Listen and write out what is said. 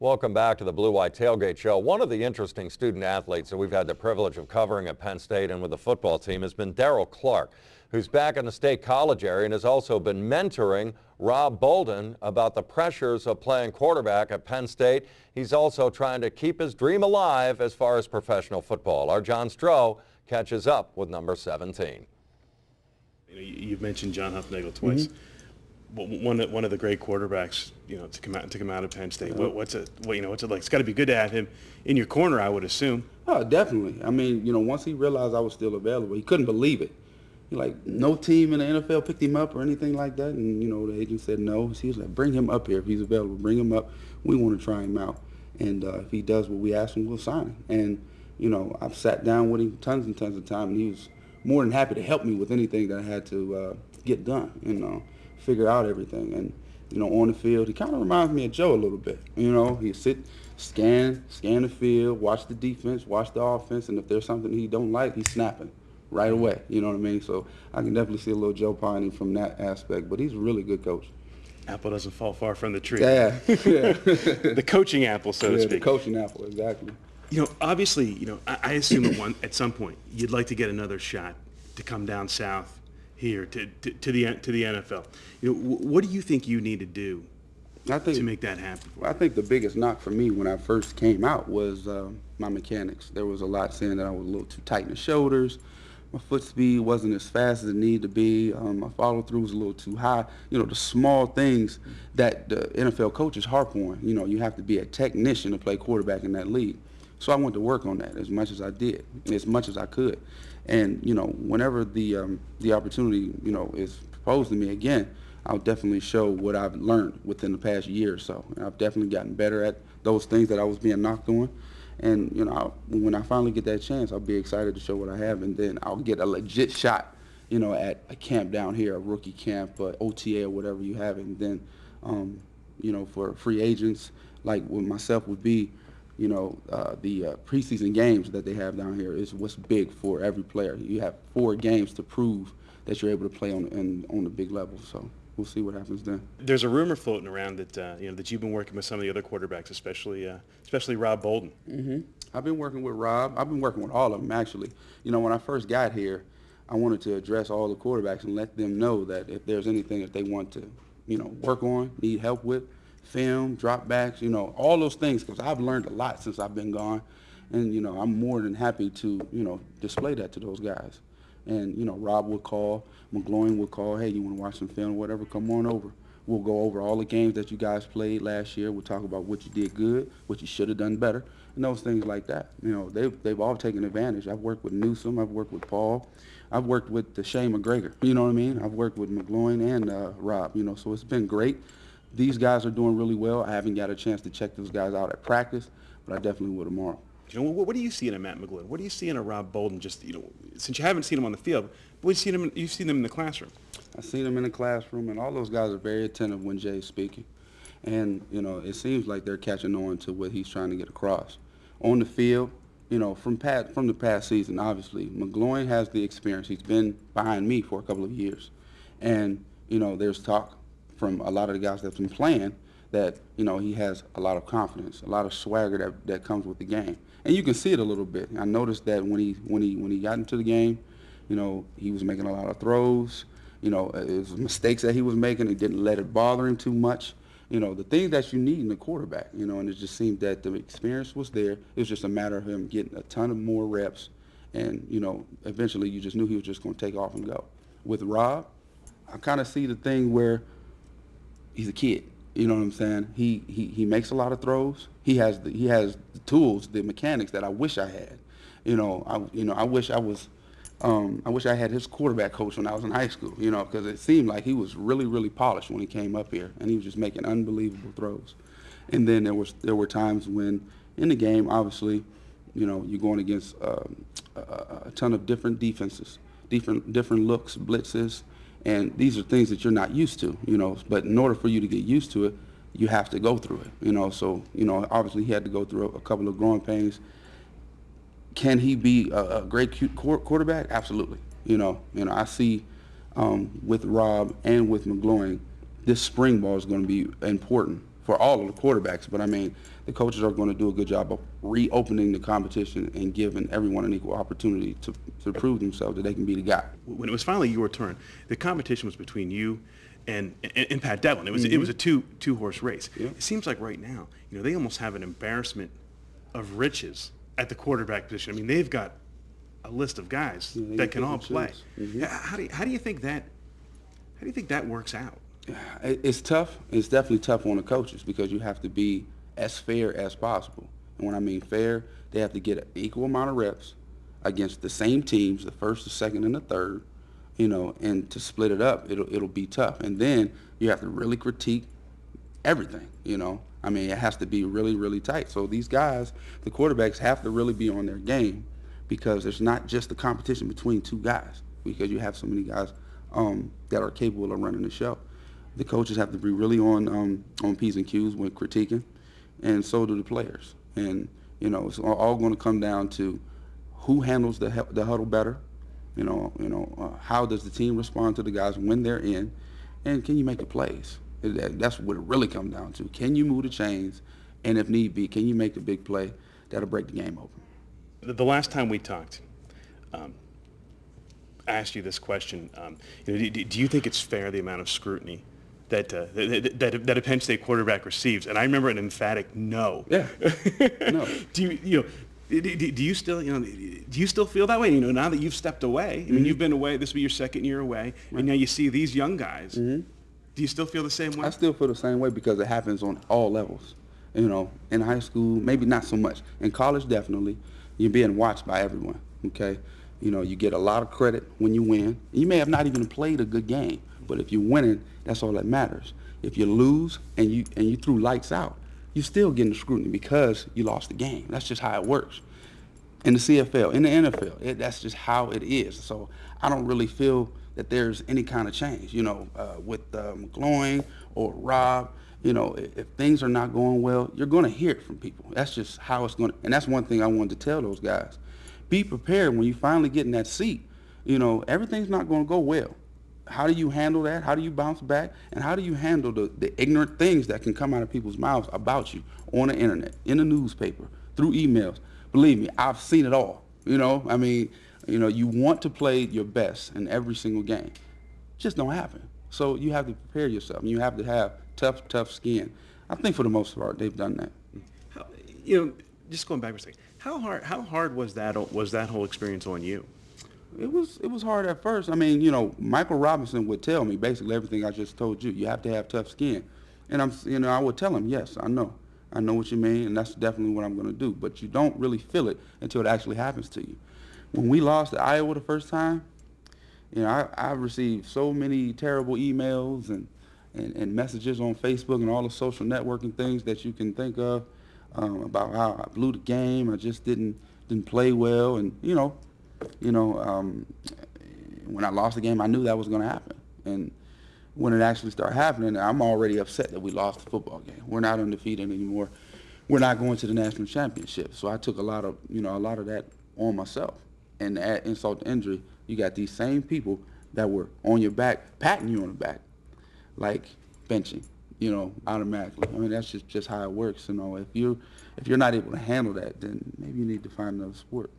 Welcome back to the Blue White Tailgate Show. One of the interesting student athletes that we've had the privilege of covering at Penn State and with the football team has been Daryll Clark, who's back in the State College area and has also been mentoring Rob Bolden about the pressures of playing quarterback at Penn State. He's also trying to keep his dream alive as far as professional football. Our John Stroh catches up with number 17. You've mentioned John Huffnagel twice. Mm-hmm. One of the great quarterbacks, to come out of Penn State. What's it like? It's got to be good to have him in your corner, I would assume. Oh, definitely. I mean, once he realized I was still available, he couldn't believe it. No team in the NFL picked him up or anything like that, and the agent said no. So he was like, bring him up here if he's available. Bring him up. We want to try him out, and if he does what we ask him, we'll sign him. And I've sat down with him tons and tons of time, and he was more than happy to help me with anything that I had to get done. Figure out everything. And on the field, he kind of reminds me of Joe a little bit. He'd sit, scan the field, watch the defense, watch the offense, and if there's something he don't like, he's snapping right away. You know what I mean? So I can definitely see a little Joe Piney from that aspect, but he's a really good coach. Apple doesn't fall far from the tree. Yeah. The coaching apple, so to speak. The coaching apple, exactly. Obviously, I assume at some point you'd like to get another shot to come down south here to the NFL. What do you think you need to do to make that happen? I think the biggest knock for me when I first came out was my mechanics. There was a lot saying that I was a little too tight in the shoulders. My foot speed wasn't as fast as it needed to be. My follow-through was a little too high. The small things that the NFL coaches harp on. You have to be a technician to play quarterback in that league. So I went to work on that as much as I did, as much as I could. And, whenever the opportunity, is proposed to me again, I'll definitely show what I've learned within the past year or so. And I've definitely gotten better at those things that I was being knocked on. And, when I finally get that chance, I'll be excited to show what I have. And then I'll get a legit shot, at a camp down here, a rookie camp, OTA or whatever you have. And then, for free agents, like with myself would be, the preseason games that they have down here is what's big for every player. You have 4 games to prove that you're able to play on the big level. So we'll see what happens then. There's a rumor floating around that that you've been working with some of the other quarterbacks, especially Rob Bolden. Mm-hmm. I've been working with Rob. I've been working with all of them actually. When I first got here, I wanted to address all the quarterbacks and let them know that if there's anything that they want to, work on, need help with, film, dropbacks, all those things, because I've learned a lot since I've been gone. And, I'm more than happy to, display that to those guys. And, Rob would call, McGloin would call, hey, you want to watch some film, whatever, come on over. We'll go over all the games that you guys played last year. We'll talk about what you did good, what you should have done better, and those things like that. They've all taken advantage. I've worked with Newsom. I've worked with Paul. I've worked with Shane McGregor. You know what I mean? I've worked with McGloin and Rob, so it's been great. These guys are doing really well. I haven't got a chance to check those guys out at practice, but I definitely will tomorrow. What do you see in a Matt McGloin? What do you see in a Rob Bolden? Just since you haven't seen him on the field, but you've seen them in the classroom. I've seen them in the classroom, and all those guys are very attentive when Jay's speaking, and it seems like they're catching on to what he's trying to get across. On the field, from the past season, obviously McGloin has the experience. He's been behind me for a couple of years, and there's talk from a lot of the guys that's been playing that, he has a lot of confidence, a lot of swagger that comes with the game. And you can see it a little bit. I noticed that when he got into the game, he was making a lot of throws. It was mistakes that he was making. He didn't let it bother him too much. The things that you need in a quarterback, and it just seemed that the experience was there. It was just a matter of him getting a ton of more reps. And, eventually you just knew he was just going to take off and go. With Rob, I kind of see the thing where he's a kid. You know what I'm saying? He makes a lot of throws. He has the tools, the mechanics that I wish I had. I wish I had his quarterback coach when I was in high school. Because it seemed like he was really, really polished when he came up here, and he was just making unbelievable throws. And then there were times when in the game, obviously, you're going against a ton of different defenses, different looks, blitzes. And these are things that you're not used to, but in order for you to get used to it, you have to go through it, So, obviously he had to go through a couple of growing pains. Can he be a great quarterback? Absolutely. I see with Rob and with McGloin, this spring ball is going to be important for all of the quarterbacks. But I mean, the coaches are going to do a good job of reopening the competition and giving everyone an equal opportunity to prove themselves that they can be the guy. When it was finally your turn, the competition was between you and Pat Devlin. It was a two-horse race. Yeah. It seems like right now, they almost have an embarrassment of riches at the quarterback position. I mean, they've got a list of guys that can all play. How do you think that works out? It's tough. It's definitely tough on the coaches because you have to be as fair as possible. And when I mean fair, they have to get an equal amount of reps against the same teams, the first, the second, and the third, and to split it up, it'll be tough. And then you have to really critique everything, I mean, it has to be really, really tight. So these guys, the quarterbacks, have to really be on their game because there's not just the competition between two guys because you have so many guys that are capable of running the show. The coaches have to be really on P's and Q's when critiquing, and so do the players. And, it's all going to come down to who handles the huddle better, how does the team respond to the guys when they're in, and can you make the plays? That's what it really comes down to. Can you move the chains, and if need be, can you make the big play that'll break the game open? The last time we talked, I asked you this question. Do you think it's fair, the amount of scrutiny that a Penn State quarterback receives? And I remember an emphatic no. Yeah. No. Do you still feel that way? Now that you've stepped away, I mean, you've been away. This will be your second year away, and now you see these young guys. Do you still feel the same way? I still feel the same way because it happens on all levels. In high school, maybe not so much. In college, definitely, you're being watched by everyone. Okay, you get a lot of credit when you win. You may have not even played a good game, but if you're winning, that's all that matters. If you lose and you threw lights out, you're still getting the scrutiny because you lost the game. That's just how it works. In the CFL, in the NFL, that's just how it is. So I don't really feel that there's any kind of change. With McGloin or Rob, if things are not going well, you're going to hear it from people. That's just how it's going to. And that's one thing I wanted to tell those guys. Be prepared when you finally get in that seat. Everything's not going to go well. How do you handle that? How do you bounce back? And how do you handle the ignorant things that can come out of people's mouths about you on the internet, in the newspaper, through emails? Believe me, I've seen it all. I mean, you want to play your best in every single game. It just don't happen. So you have to prepare yourself. You have to have tough skin. I think for the most part, they've done that. Just going back for a second, how hard was that whole experience on you? It was hard at first. I mean, Michael Robinson would tell me basically everything I just told you. You have to have tough skin, and I would tell him, yes, I know what you mean, and that's definitely what I'm going to do. But you don't really feel it until it actually happens to you. When we lost to Iowa the first time, I received so many terrible emails and messages on Facebook and all the social networking things that you can think of about how I blew the game. I just didn't play well, and when I lost the game, I knew that was going to happen. And when it actually started happening, I'm already upset that we lost the football game. We're not undefeated anymore. We're not going to the national championship. So I took a lot of that on myself. And to add insult to injury, you got these same people that were on your back, patting you on the back, like benching, automatically. I mean, that's just how it works. If you're not able to handle that, then maybe you need to find another sport.